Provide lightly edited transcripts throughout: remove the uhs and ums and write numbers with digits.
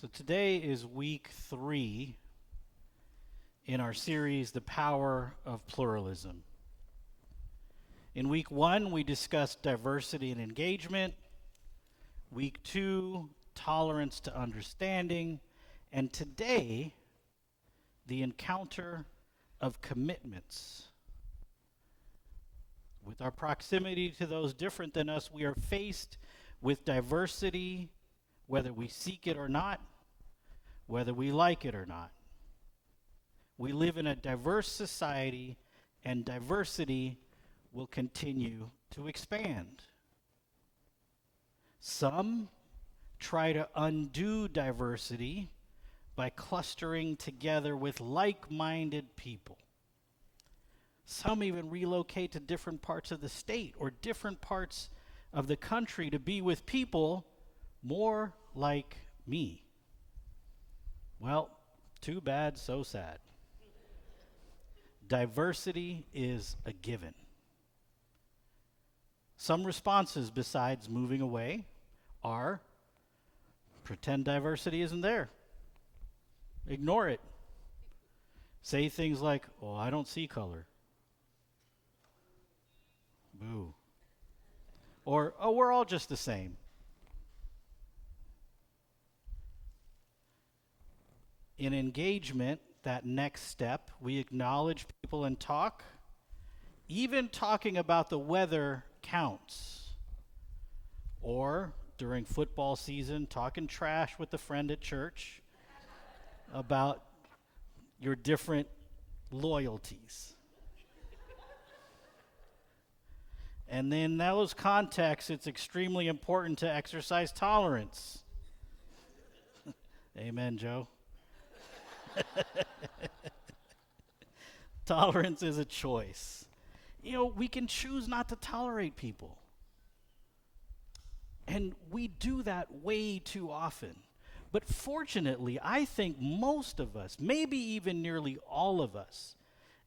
So today is week 3 in our series, The Power of Pluralism. In week 1, we discussed diversity and engagement. Week 2, tolerance to understanding. And today, the encounter of commitments. With our proximity to those different than us, we are faced with diversity, whether we seek it or not, whether we like it or not. We live in a diverse society, and diversity will continue to expand. Some try to undo diversity by clustering together with like-minded people. Some even relocate to different parts of the state or different parts of the country to be with people more like me. Well, too bad, so sad. Diversity is a given. Some responses besides moving away are pretend diversity isn't there. Ignore it. Say things like, "Oh, I don't see color." Boo. Or, "Oh, we're all just the same." In engagement, that next step, we acknowledge people and talk. Even talking about the weather counts. Or, during football season, talking trash with a friend at church about your different loyalties. And in those contexts, it's extremely important to exercise tolerance. Amen, Joe. Tolerance is a choice. We can choose not to tolerate people. And we do that way too often. But fortunately, I think most of us, maybe even nearly all of us,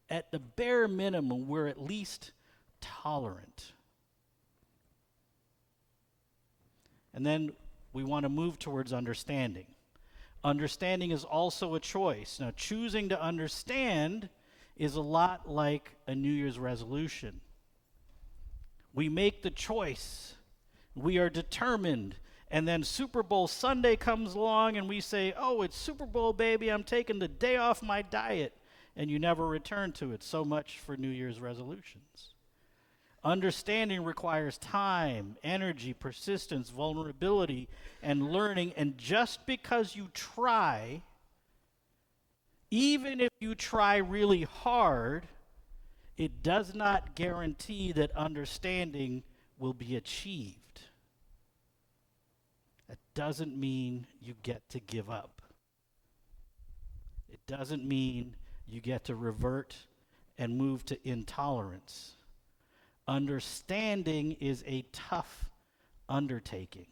at the bare minimum, we're at least tolerant. And then we want to move towards understanding. Understanding is also a choice. Now, choosing to understand is a lot like a New Year's resolution. We make the choice. We are determined. And then Super Bowl Sunday comes along and we say, "Oh, it's Super Bowl, baby. I'm taking the day off my diet." And you never return to it. So much for New Year's resolutions. Understanding requires time, energy, persistence, vulnerability, and learning. And just because you try, even if you try really hard, it does not guarantee that understanding will be achieved. That doesn't mean you get to give up. It doesn't mean you get to revert and move to intolerance. Understanding is a tough undertaking.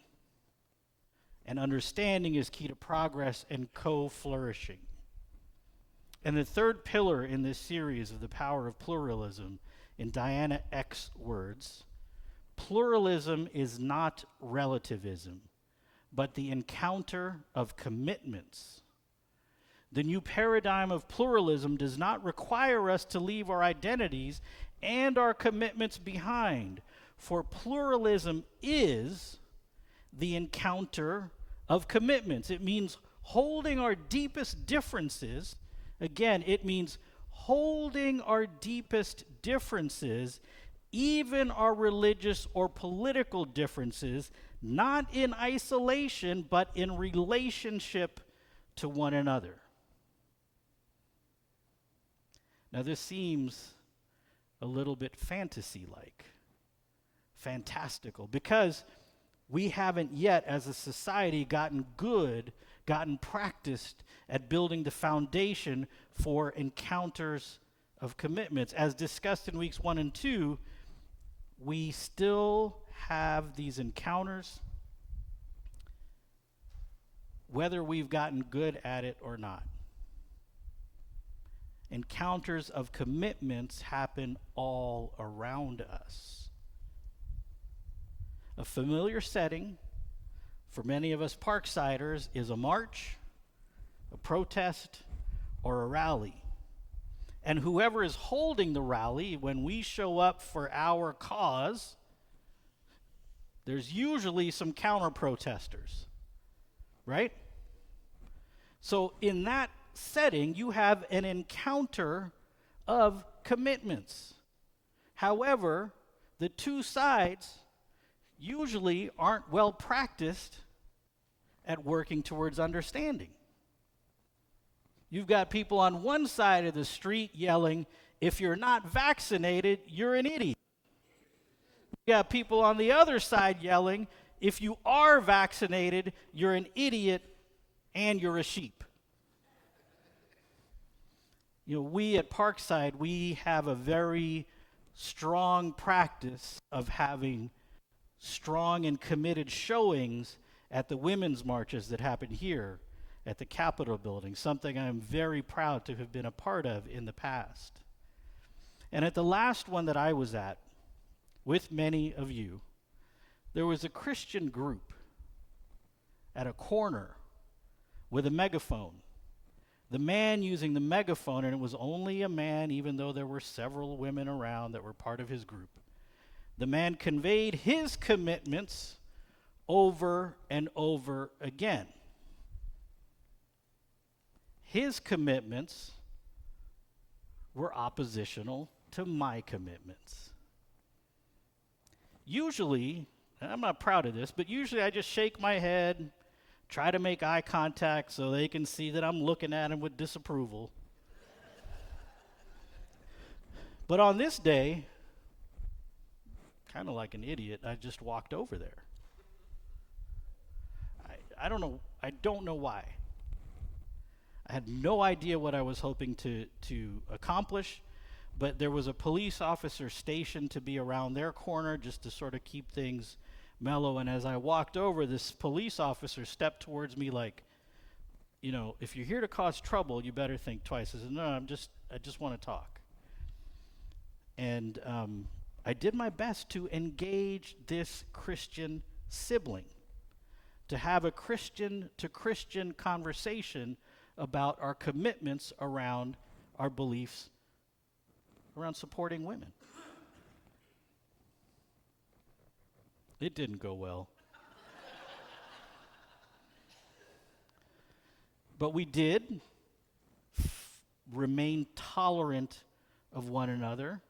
And understanding is key to progress and co-flourishing. And the third pillar in this series of The Power of Pluralism, in Diana Eck's words, pluralism is not relativism, but the encounter of commitments. The new paradigm of pluralism does not require us to leave our identities and our commitments behind, for pluralism is the encounter of commitments. It means holding our deepest differences. Again, it means holding our deepest differences, even our religious or political differences, not in isolation, but in relationship to one another. Now, this seems a little bit fantasy-like, fantastical, because we haven't yet, as a society, gotten practiced at building the foundation for encounters of commitments. As discussed in weeks 1 and 2, we still have these encounters, whether we've gotten good at it or not. Encounters of commitments happen all around us. A familiar setting, for many of us Parksiders, is a march, a protest, or a rally. And whoever is holding the rally, when we show up for our cause, there's usually some counter-protesters, right? So in that setting, you have an encounter of commitments. However, the two sides usually aren't well practiced at working towards understanding. You've got people on one side of the street yelling, if you're not vaccinated, you're an idiot. You've got people on the other side yelling, if you are vaccinated, you're an idiot and you're a sheep. You know, we at Parkside, we have a very strong practice of having strong and committed showings at the women's marches that happen here at the Capitol building, something I'm very proud to have been a part of in the past. And at the last one that I was at, with many of you, there was a Christian group at a corner with a megaphone. The man using the megaphone, and it was only a man, even though there were several women around that were part of his group. The man conveyed his commitments over and over again. His commitments were oppositional to my commitments. Usually, and I'm not proud of this, but usually I just shake my head, try to make eye contact so they can see that I'm looking at them with disapproval. But on this day, kind of like an idiot, I just walked over there. I don't know why. I had no idea what I was hoping to accomplish, but there was a police officer stationed to be around their corner just to sort of keep things mellow. And as I walked over, this police officer stepped towards me like, you know, if you're here to cause trouble, you better think twice. I said, no, I just want to talk. And I did my best to engage this Christian sibling, to have a Christian to Christian conversation about our commitments around our beliefs around supporting women. It didn't go well. But we did remain tolerant of one another.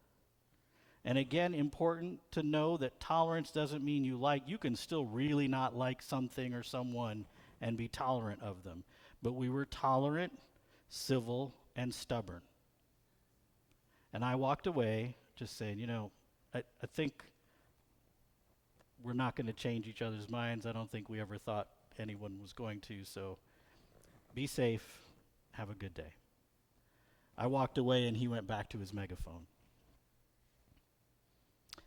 And again, important to know that tolerance doesn't mean you can still really not like something or someone and be tolerant of them. But we were tolerant, civil, and stubborn. And I walked away just saying, I think we're not going to change each other's minds. I don't think we ever thought anyone was going to, so be safe, have a good day. I walked away and he went back to his megaphone.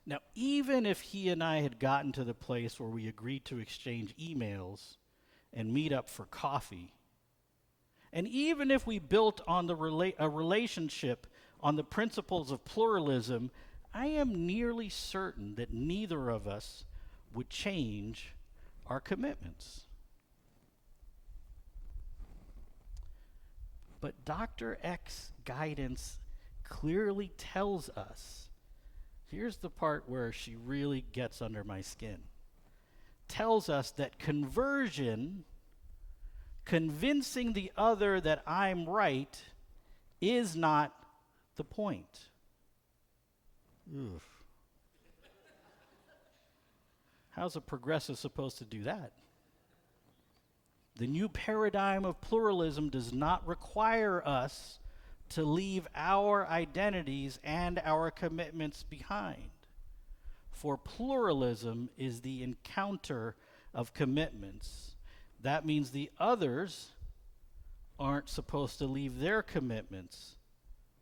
Now, even if he and I had gotten to the place where we agreed to exchange emails and meet up for coffee, and even if we built on a relationship on the principles of pluralism, I am nearly certain that neither of us would change our commitments. But Dr. X's guidance clearly tells us, here's the part where she really gets under my skin, tells us that conversion, convincing the other that I'm right, is not the point. Oof. How's a progressive supposed to do that? The new paradigm of pluralism does not require us to leave our identities and our commitments behind. For pluralism is the encounter of commitments. That means the others aren't supposed to leave their commitments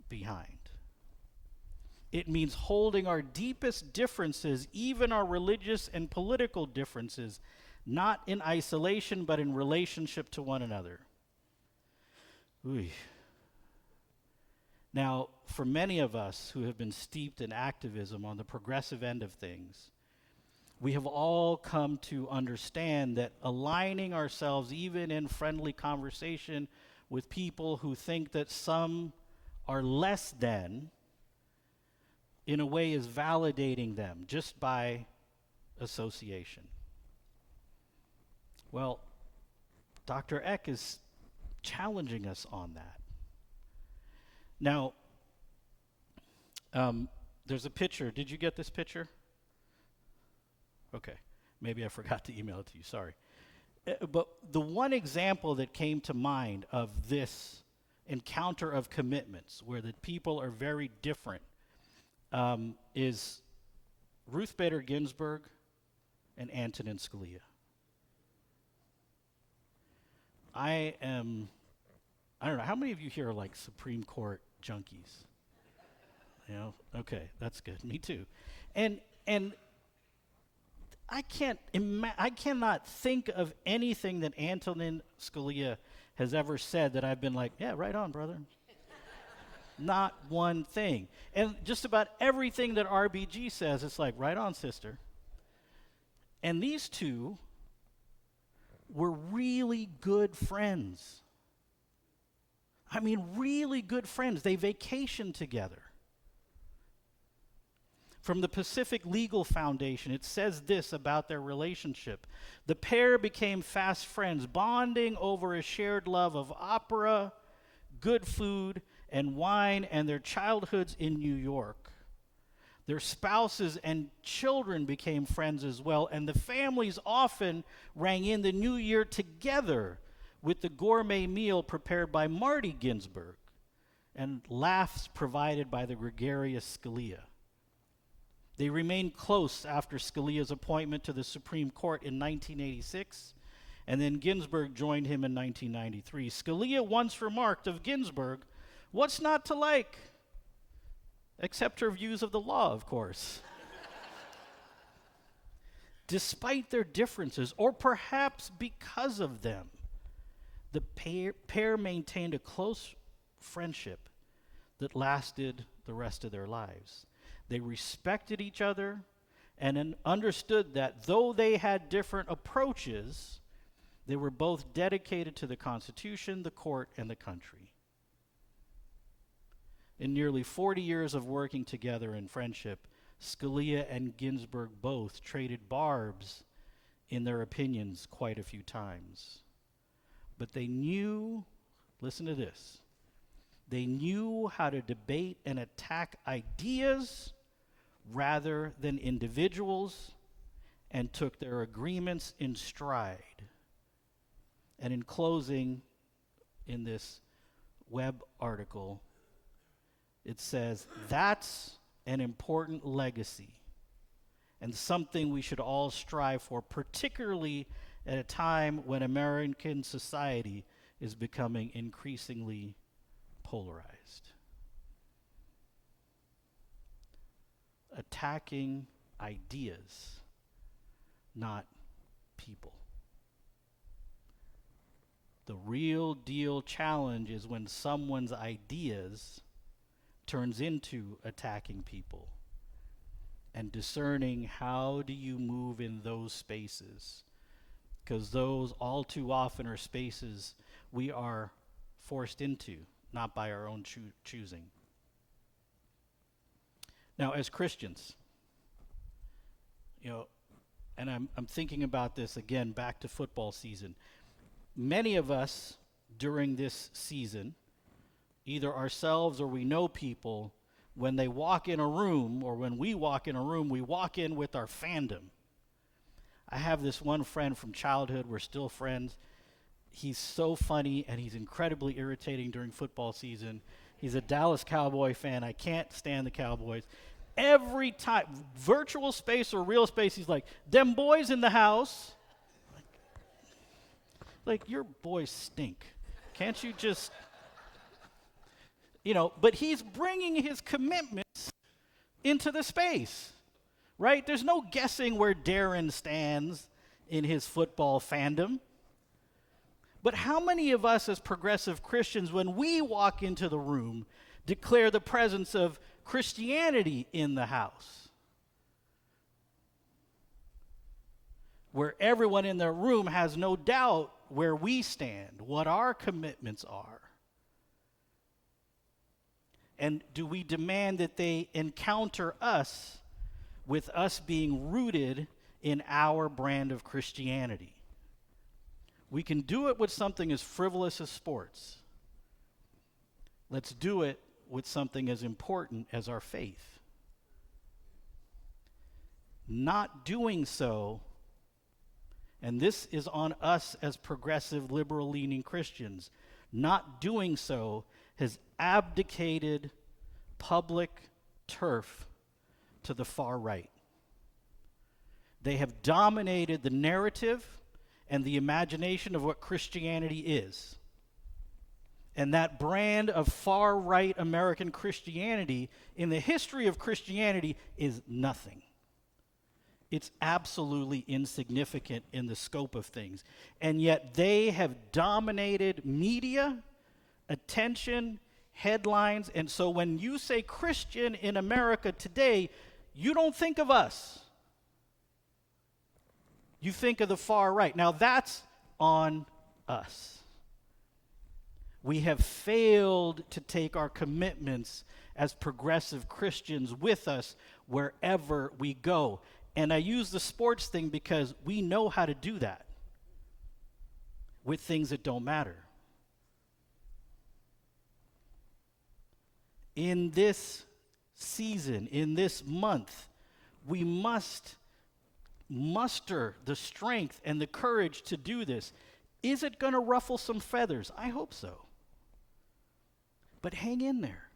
behind. It means holding our deepest differences, even our religious and political differences, not in isolation, but in relationship to one another. Ooh. Now, for many of us who have been steeped in activism on the progressive end of things, We have all come to understand that aligning ourselves, even in friendly conversation with people who think that some are less than, in a way is validating them just by association. Well, Dr. Eck is challenging us on that. Now, there's a picture. Did you get this picture? Okay. Maybe I forgot to email it to you. Sorry. But the one example that came to mind of this encounter of commitments, where the people are very different, is Ruth Bader Ginsburg and Antonin Scalia. I don't know, how many of you here are like Supreme Court junkies? You know, okay, that's good. Me too. And I cannot think of anything that Antonin Scalia has ever said that I've been like, yeah, right on, brother. Not one thing. And just about everything that RBG says, it's like, right on, sister. And these two were really good friends. I mean, really good friends. They vacationed together. From the Pacific Legal Foundation, it says this about their relationship. The pair became fast friends, bonding over a shared love of opera, good food, and wine, and their childhoods in New York. Their spouses and children became friends as well, and the families often rang in the new year together with the gourmet meal prepared by Marty Ginsburg and laughs provided by the gregarious Scalia. They remained close after Scalia's appointment to the Supreme Court in 1986, and then Ginsburg joined him in 1993. Scalia once remarked of Ginsburg, "What's not to like? Except her views of the law, of course." Despite their differences, or perhaps because of them, the pair maintained a close friendship that lasted the rest of their lives. They respected each other and understood that though they had different approaches, they were both dedicated to the Constitution, the court, and the country. In nearly 40 years of working together in friendship, Scalia and Ginsburg both traded barbs in their opinions quite a few times. But they knew, listen to this, they knew how to debate and attack ideas rather than individuals, and took their agreements in stride. And in closing, in this web article, it says, that's an important legacy and something we should all strive for, particularly at a time when American society is becoming increasingly polarized. Attacking ideas, not people. The real deal challenge is when someone's ideas turns into attacking people, and discerning how do you move in those spaces, because those all too often are spaces we are forced into, not by our own choosing. Now, as Christians, and I'm thinking about this again, back to football season. Many of us during this season, either ourselves or we know people, when they walk in a room, or when we walk in a room, we walk in with our fandom. I have this one friend from childhood, we're still friends. He's so funny and he's incredibly irritating during football season. He's a Dallas Cowboy fan. I can't stand the Cowboys. Every time, virtual space or real space, he's like, "Them boys in the house." Like your boys stink. Can't you just, but he's bringing his commitments into the space, right? There's no guessing where Darren stands in his football fandom. But how many of us as progressive Christians, when we walk into the room, declare the presence of Christianity in the house? where everyone in the room has no doubt where we stand, what our commitments are? And do we demand that they encounter us with us being rooted in our brand of Christianity? We can do it with something as frivolous as sports. Let's do it with something as important as our faith. Not doing so, and this is on us as progressive, liberal-leaning Christians, not doing so has abdicated public turf to the far right. They have dominated the narrative and the imagination of what Christianity is. And that brand of far-right American Christianity in the history of Christianity is nothing. It's absolutely insignificant in the scope of things. And yet they have dominated media, attention, headlines. And so when you say Christian in America today, you don't think of us. You think of the far right. Now that's on us. We have failed to take our commitments as progressive Christians with us wherever we go. And I use the sports thing because we know how to do that with things that don't matter. In this season, in this month, we must muster the strength and the courage to do this. Is it going to ruffle some feathers? I hope so. But hang in there.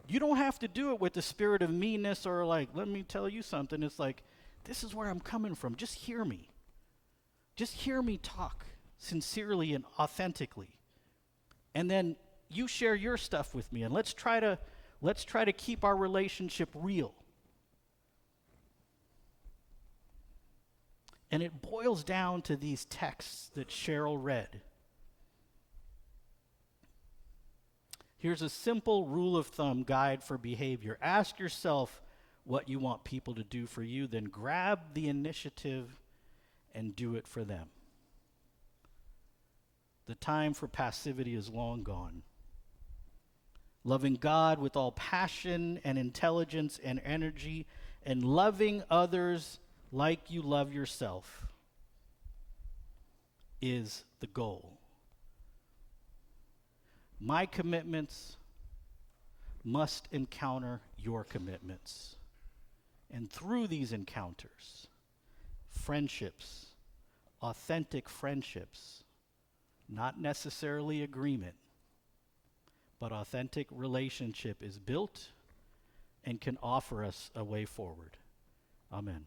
You don't have to do it with the spirit of meanness or like, let me tell you something. It's like, this is where I'm coming from. Just hear me. Just hear me talk sincerely and authentically. And then you share your stuff with me, and let's try to keep our relationship real. And it boils down to these texts that Cheryl read. Here's a simple rule of thumb guide for behavior. Ask yourself what you want people to do for you, then grab the initiative and do it for them. The time for passivity is long gone. Loving God with all passion and intelligence and energy, and loving others like you love yourself is the goal. My commitments must encounter your commitments. And through these encounters, friendships, authentic friendships, not necessarily agreement, but authentic relationship is built and can offer us a way forward. Amen.